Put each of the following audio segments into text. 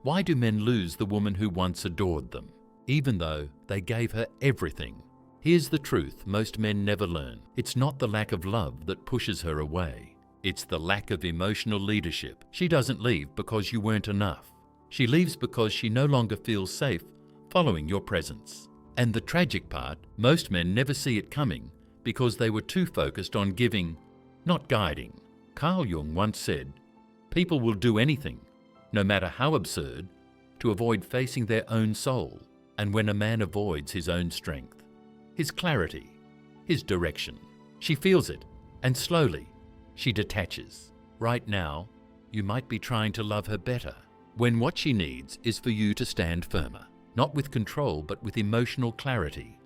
Why do men lose the woman who once adored them, even though they gave her everything? Here's the truth most men never learn. It's not the lack of love that pushes her away. It's the lack of emotional leadership. She doesn't leave because you weren't enough. She leaves because she no longer feels safe following your presence. And the tragic part, most men never see it coming because they were too focused on giving, not guiding. Carl Jung once said, "People will do anything, no matter how absurd, to avoid facing their own soul." And when a man avoids his own strength, his clarity, his direction, she feels it, and slowly she detaches. Right now, you might be trying to love her better, when what she needs is for you to stand firmer, not with control but with emotional clarity,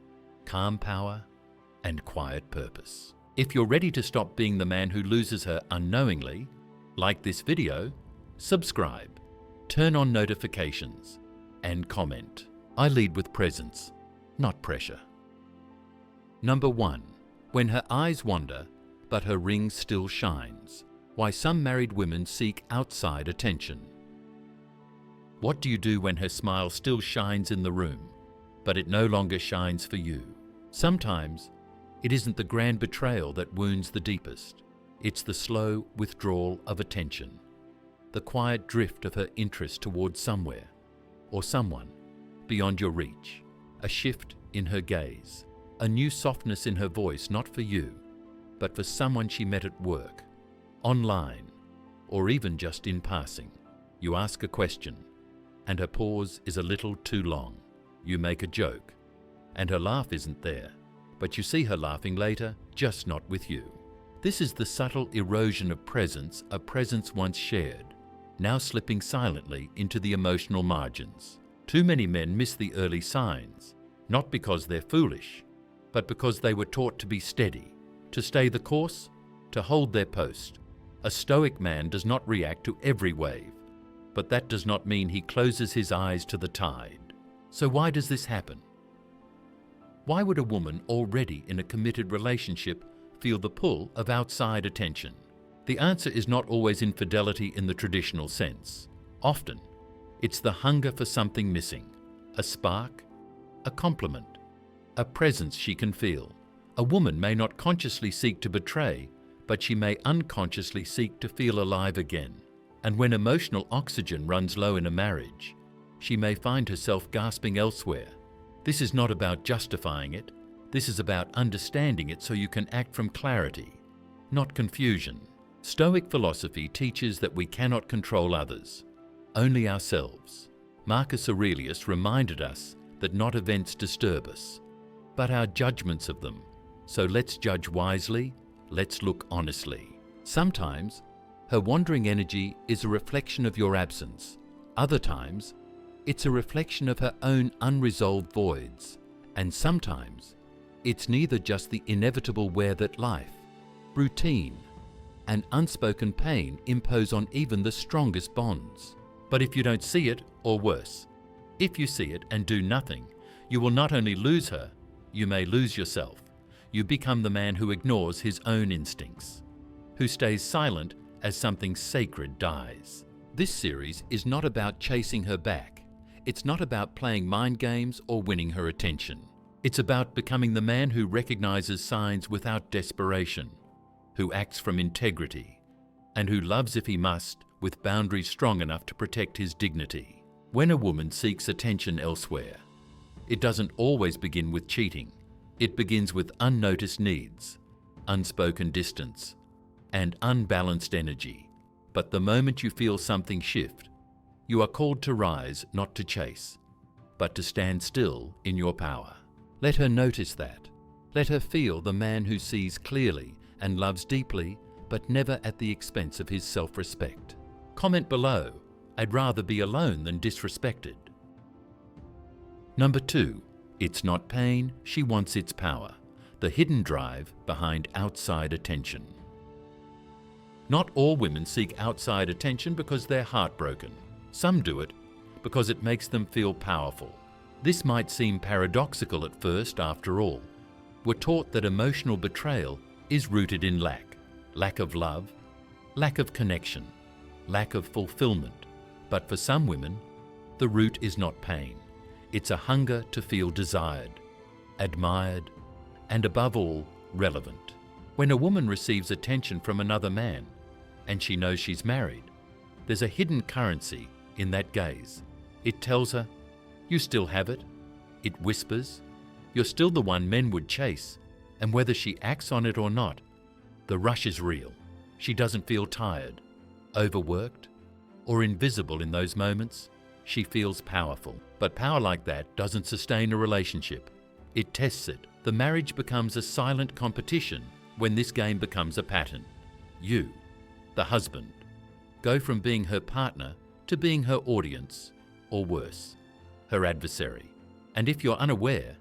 calm power, and quiet purpose. If you're ready to stop being the man who loses her unknowingly, like this video, subscribe, turn on notifications, and comment. I lead with presence, not pressure. Number 1. When her eyes wander, but her ring still shines. Why some married women seek outside attention. What do you do when her smile still shines in the room, but it no longer shines for you? Sometimes, it isn't the grand betrayal that wounds the deepest. It's the slow withdrawal of attention, the quiet drift of her interest towards somewhere or someone beyond your reach, a shift in her gaze, a new softness in her voice, not for you, but for someone she met at work, online, or even just in passing. You ask a question, and her pause is a little too long. You make a joke, and her laugh isn't there, but you see her laughing later, just not with you. This is the subtle erosion of presence, a presence once shared, now slipping silently into the emotional margins. Too many men miss the early signs, not because they're foolish, but because they were taught to be steady, to stay the course, to hold their post. A stoic man does not react to every wave, but that does not mean he closes his eyes to the tide. So why does this happen? Why would a woman already in a committed relationship feel the pull of outside attention? The answer is not always infidelity in the traditional sense. Often, it's the hunger for something missing, a spark, a compliment, a presence she can feel. A woman may not consciously seek to betray, but she may unconsciously seek to feel alive again. And when emotional oxygen runs low in a marriage, she may find herself gasping elsewhere. This is not about justifying it. This is about understanding it so you can act from clarity, not confusion. Stoic philosophy teaches that we cannot control others, only ourselves. Marcus Aurelius reminded us that not events disturb us, but our judgments of them. So let's judge wisely, let's look honestly. Sometimes, her wandering energy is a reflection of your absence. Other times, it's a reflection of her own unresolved voids. And sometimes, it's neither. Just the inevitable wear that life, routine, and unspoken pain impose on even the strongest bonds. But if you don't see it, or worse, if you see it and do nothing, you will not only lose her, you may lose yourself. You become the man who ignores his own instincts, who stays silent as something sacred dies. This series is not about chasing her back. It's not about playing mind games or winning her attention. It's about becoming the man who recognizes signs without desperation, who acts from integrity, and who loves if he must, with boundaries strong enough to protect his dignity. When a woman seeks attention elsewhere, it doesn't always begin with cheating. It begins with unnoticed needs, unspoken distance, and unbalanced energy. But the moment you feel something shift, you are called to rise, not to chase, but to stand still in your power. Let her notice that. Let her feel the man who sees clearly and loves deeply, but never at the expense of his self-respect. Comment below, I'd rather be alone than disrespected. Number 2, it's not pain, she wants its power. The hidden drive behind outside attention. Not all women seek outside attention because they're heartbroken. Some do it because it makes them feel powerful. This might seem paradoxical at first. After all, we're taught that emotional betrayal is rooted in lack of love, lack of connection, lack of fulfillment. But for some women, The root is not pain. It's a hunger to feel desired, admired, and above all, relevant. When a woman receives attention from another man, and she knows she's married, there's a hidden currency in that gaze. It tells her, you still have it. It whispers, you're still the one men would chase, and whether she acts on it or not, the rush is real. She doesn't feel tired, overworked, or invisible in those moments. She feels powerful. But power like that doesn't sustain a relationship. It tests it. The marriage becomes a silent competition when this game becomes a pattern. You, the husband, go from being her partner to being her audience, or worse, her adversary. And if you're unaware,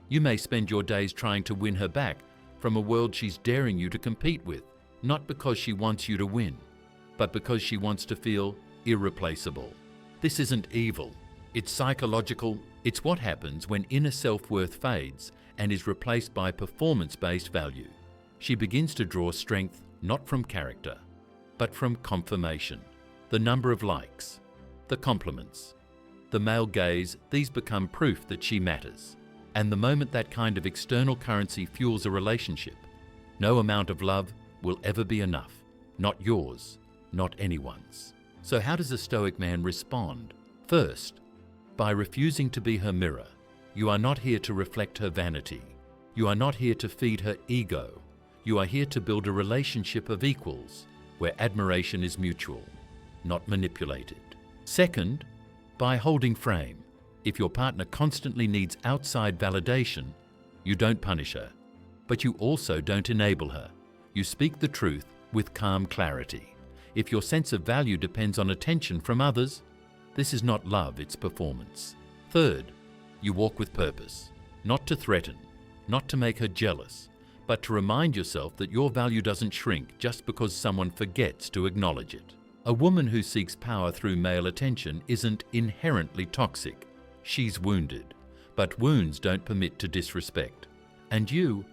you may spend your days trying to win her back from a world she's daring you to compete with, not because she wants you to win, but because she wants to feel irreplaceable. This isn't evil. It's psychological. It's what happens when inner self-worth fades and is replaced by performance-based value. She begins to draw strength not from character, but from confirmation. The number of likes, the compliments, the male gaze, these become proof that she matters. And the moment that kind of external currency fuels a relationship, no amount of love will ever be enough. Not yours, not anyone's. So how does a Stoic man respond? First, by refusing to be her mirror. You are not here to reflect her vanity. You are not here to feed her ego. You are here to build a relationship of equals, where admiration is mutual, not manipulated. Second, by holding frame. If your partner constantly needs outside validation, you don't punish her, but you also don't enable her. You speak the truth with calm clarity. If your sense of value depends on attention from others, this is not love, it's performance. Third, you walk with purpose, not to threaten, not to make her jealous, but to remind yourself that your value doesn't shrink just because someone forgets to acknowledge it. A woman who seeks power through male attention isn't inherently toxic. She's wounded, but wounds don't permit to disrespect. And you,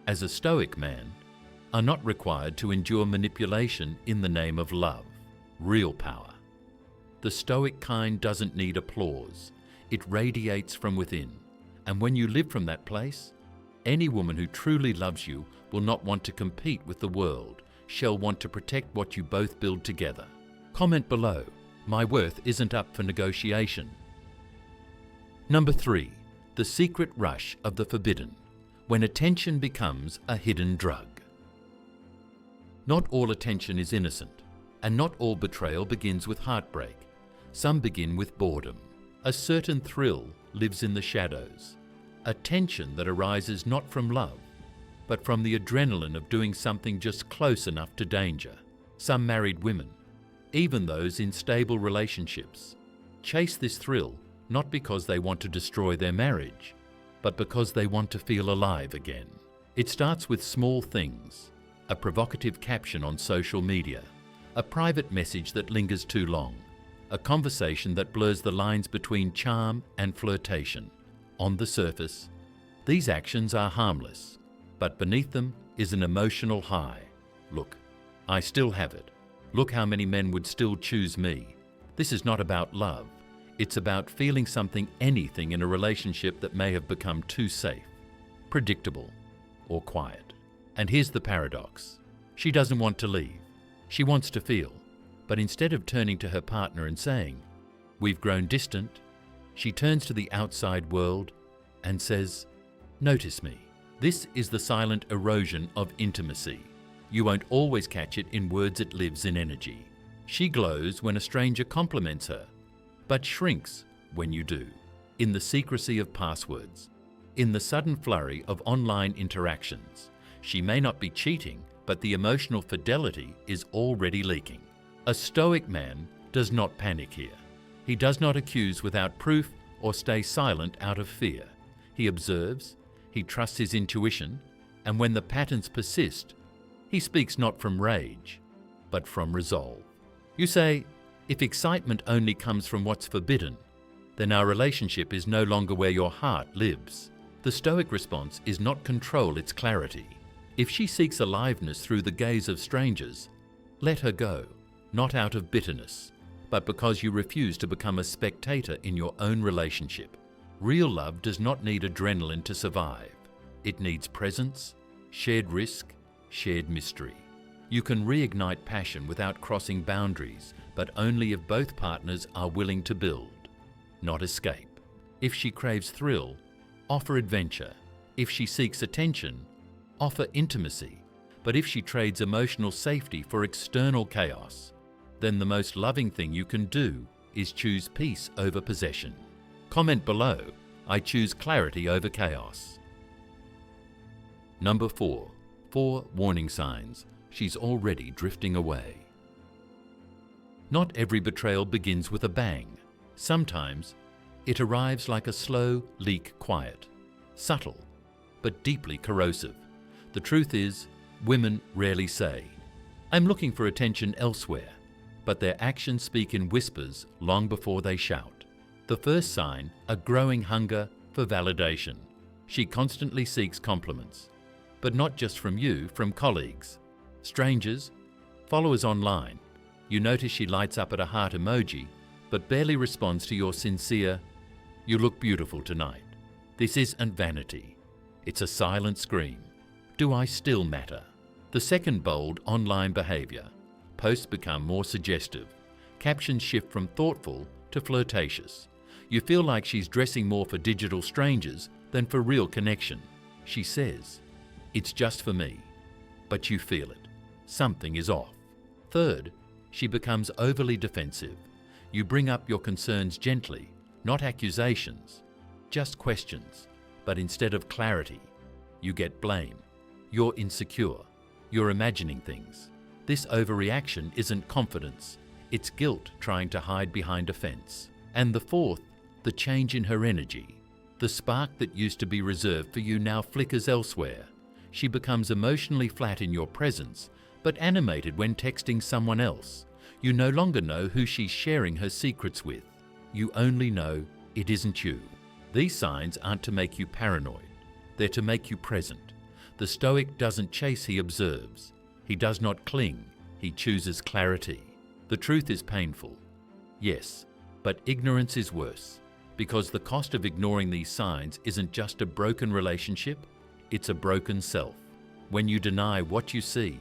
as a Stoic man, are not required to endure manipulation in the name of love, real power. The Stoic kind doesn't need applause. It radiates from within. And when you live from that place, any woman who truly loves you will not want to compete with the world. She'll want to protect what you both build together. Comment below. My worth isn't up for negotiation. Number 3. The secret rush of the forbidden, when attention becomes a hidden drug. Not all attention is innocent, and not all betrayal begins with heartbreak. Some begin with boredom. A certain thrill lives in the shadows, a tension that arises not from love, but from the adrenaline of doing something just close enough to danger. Some married women, even those in stable relationships, chase this thrill not because they want to destroy their marriage, but because they want to feel alive again. It starts with small things, a provocative caption on social media, a private message that lingers too long, a conversation that blurs the lines between charm and flirtation. On the surface, these actions are harmless, but beneath them is an emotional high. Look, I still have it. Look how many men would still choose me. This is not about love. It's about feeling something, anything in a relationship that may have become too safe, predictable, or quiet. And here's the paradox. She doesn't want to leave. She wants to feel. But instead of turning to her partner and saying, "We've grown distant," she turns to the outside world and says, "Notice me." This is the silent erosion of intimacy. You won't always catch it in words, it lives in energy. She glows when a stranger compliments her, but shrinks when you do. In the secrecy of passwords, in the sudden flurry of online interactions, she may not be cheating, but the emotional fidelity is already leaking. A Stoic man does not panic here. He does not accuse without proof or stay silent out of fear. He observes, he trusts his intuition, and when the patterns persist, he speaks not from rage, but from resolve. You say, if excitement only comes from what's forbidden, then our relationship is no longer where your heart lives. The Stoic response is not control, it's clarity. If she seeks aliveness through the gaze of strangers, let her go, not out of bitterness, but because you refuse to become a spectator in your own relationship. Real love does not need adrenaline to survive. It needs presence, shared risk, shared mystery. You can reignite passion without crossing boundaries, but only if both partners are willing to build, not escape. If she craves thrill, offer adventure. If she seeks attention, offer intimacy. But if she trades emotional safety for external chaos, then the most loving thing you can do is choose peace over possession. Comment below, I choose clarity over chaos. Number 4. 4 warning signs she's already drifting away. Not every betrayal begins with a bang. Sometimes it arrives like a slow leak, quiet, subtle, but deeply corrosive. The truth is, women rarely say, "I'm looking for attention elsewhere," but their actions speak in whispers long before they shout. The first sign, a growing hunger for validation. She constantly seeks compliments, but not just from you, from colleagues, strangers, followers online. You notice she lights up at a heart emoji, but barely responds to your sincere, "You look beautiful tonight." This isn't vanity. It's a silent scream. Do I still matter? The second bold online behavior. Posts become more suggestive. Captions shift from thoughtful to flirtatious. You feel like she's dressing more for digital strangers than for real connection. She says, "It's just for me," but you feel it. Something is off. Third, she becomes overly defensive. You bring up your concerns gently, not accusations, just questions. But instead of clarity, you get blame. You're insecure. You're imagining things. This overreaction isn't confidence. It's guilt trying to hide behind a fence. And the fourth, the change in her energy. The spark that used to be reserved for you now flickers elsewhere. She becomes emotionally flat in your presence, but animated when texting someone else. You no longer know who she's sharing her secrets with. You only know it isn't you. These signs aren't to make you paranoid. They're to make you present. The Stoic doesn't chase, he observes. He does not cling, he chooses clarity. The truth is painful, yes, but ignorance is worse, because the cost of ignoring these signs isn't just a broken relationship, it's a broken self. When you deny what you see,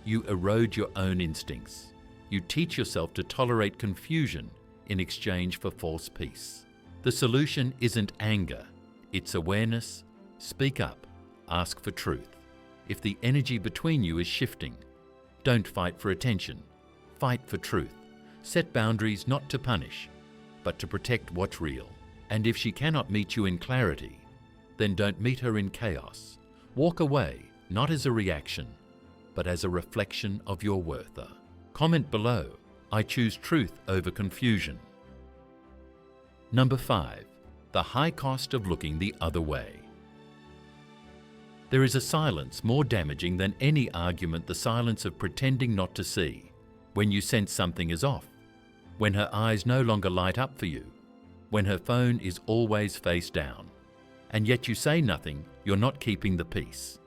you erode your own instincts. You teach yourself to tolerate confusion in exchange for false peace. The solution isn't anger, it's awareness. Speak up, ask for truth. If the energy between you is shifting, don't fight for attention, fight for truth. Set boundaries not to punish, but to protect what's real. And if she cannot meet you in clarity, then don't meet her in chaos. Walk away, not as a reaction, but as a reflection of your worth. Comment below, I choose truth over confusion. Number 5, the high cost of looking the other way. There is a silence more damaging than any argument, the silence of pretending not to see. When you sense something is off, when her eyes no longer light up for you, when her phone is always face down, and yet you say nothing, you're not keeping the peace.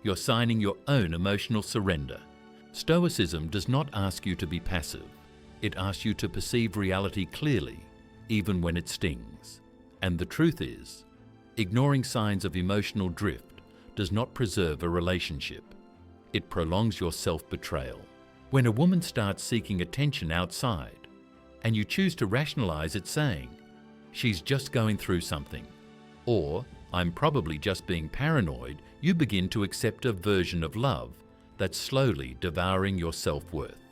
You're signing your own emotional surrender. Stoicism does not ask you to be passive. It asks you to perceive reality clearly, even when it stings. And the truth is, ignoring signs of emotional drift does not preserve a relationship. It prolongs your self-betrayal. When a woman starts seeking attention outside, and you choose to rationalize it saying, "She's just going through something," or "I'm probably just being paranoid," you begin to accept a version of love that's slowly devouring your self-worth.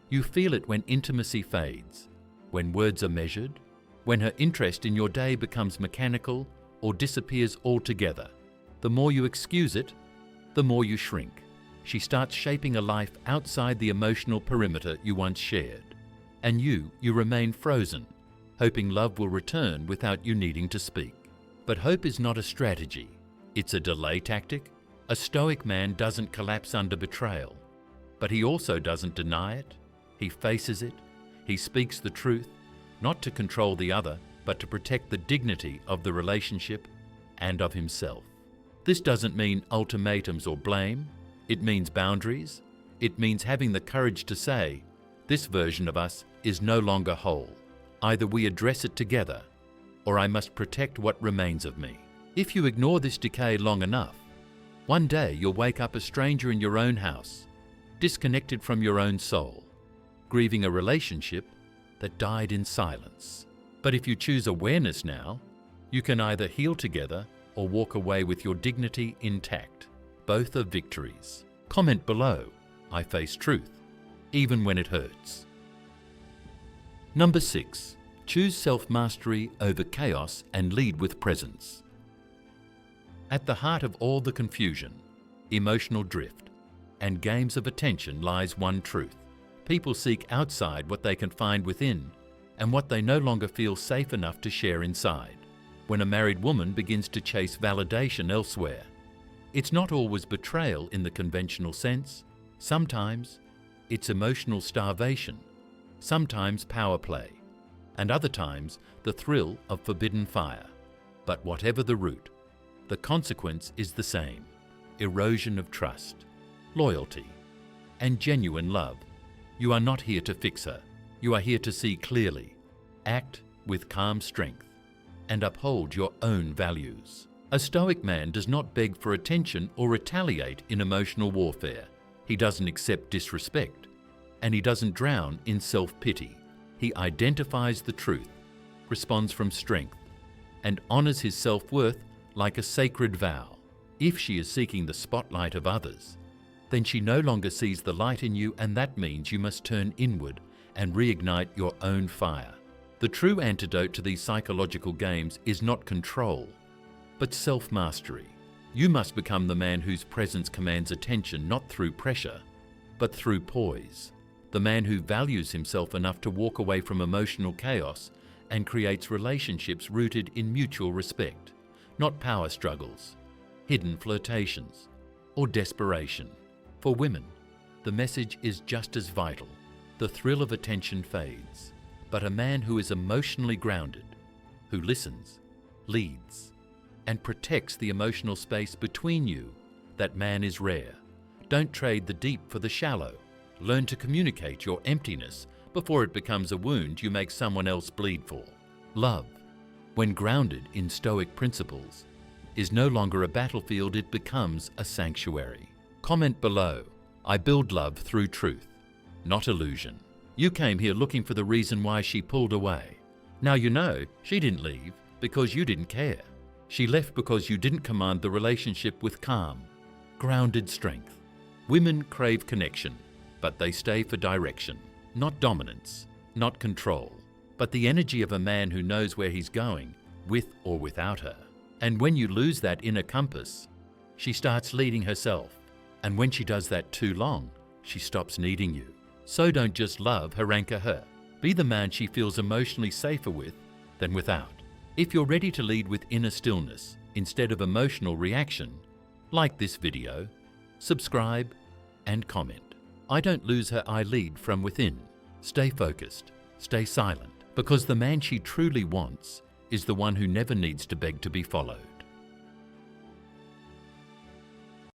You feel it when intimacy fades, when words are measured, when her interest in your day becomes mechanical or disappears altogether. The more you excuse it, the more you shrink. She starts shaping a life outside the emotional perimeter you once shared. And you remain frozen, hoping love will return without you needing to speak. But hope is not a strategy, it's a delay tactic. A Stoic man doesn't collapse under betrayal, but he also doesn't deny it. He faces it. He speaks the truth, not to control the other, but to protect the dignity of the relationship and of himself. This doesn't mean ultimatums or blame. It means boundaries. It means having the courage to say, This version of us is no longer whole. Either we address it together, or I must protect what remains of me. If you ignore this decay long enough, one day you'll wake up a stranger in your own house, disconnected from your own soul, grieving a relationship that died in silence. But if you choose awareness now, you can either heal together or walk away with your dignity intact. Both are victories. Comment below, I face truth, even when it hurts. Number 6. Choose self-mastery over chaos and lead with presence. At the heart of all the confusion, emotional drift, and games of attention lies one truth. People seek outside what they can find within and what they no longer feel safe enough to share inside. When a married woman begins to chase validation elsewhere, it's not always betrayal in the conventional sense. Sometimes it's emotional starvation, sometimes power play, and other times the thrill of forbidden fire. But whatever the root, the consequence is the same: erosion of trust, loyalty, and genuine love. You are not here to fix her. You are here to see clearly, act with calm strength, and uphold your own values. A Stoic man does not beg for attention or retaliate in emotional warfare. He doesn't accept disrespect, and he doesn't drown in self-pity. He identifies the truth, responds from strength, and honors his self-worth like a sacred vow. If she is seeking the spotlight of others, then she no longer sees the light in you, and that means you must turn inward and reignite your own fire. The true antidote to these psychological games is not control, but self-mastery. You must become the man whose presence commands attention not through pressure, but through poise. The man who values himself enough to walk away from emotional chaos and creates relationships rooted in mutual respect, not power struggles, hidden flirtations, or desperation. For women, the message is just as vital. The thrill of attention fades, but a man who is emotionally grounded, who listens, leads, and protects the emotional space between you, that man is rare. Don't trade the deep for the shallow. Learn to communicate your emptiness before it becomes a wound you make someone else bleed for. Love, when grounded in Stoic principles, is no longer a battlefield, it becomes a sanctuary. Comment below, I build love through truth, not illusion. You came here looking for the reason why she pulled away. Now you know she didn't leave because you didn't care. She left because you didn't command the relationship with calm, grounded strength. Women crave connection, but they stay for direction, not dominance, not control, but the energy of a man who knows where he's going, with or without her. And when you lose that inner compass, she starts leading herself. And when she does that too long, she stops needing you. So don't just love her, anchor her. Be the man she feels emotionally safer with than without. If you're ready to lead with inner stillness instead of emotional reaction, like this video, subscribe and comment. I don't lose her, I lead from within. Stay focused, stay silent, because the man she truly wants is the one who never needs to beg to be followed.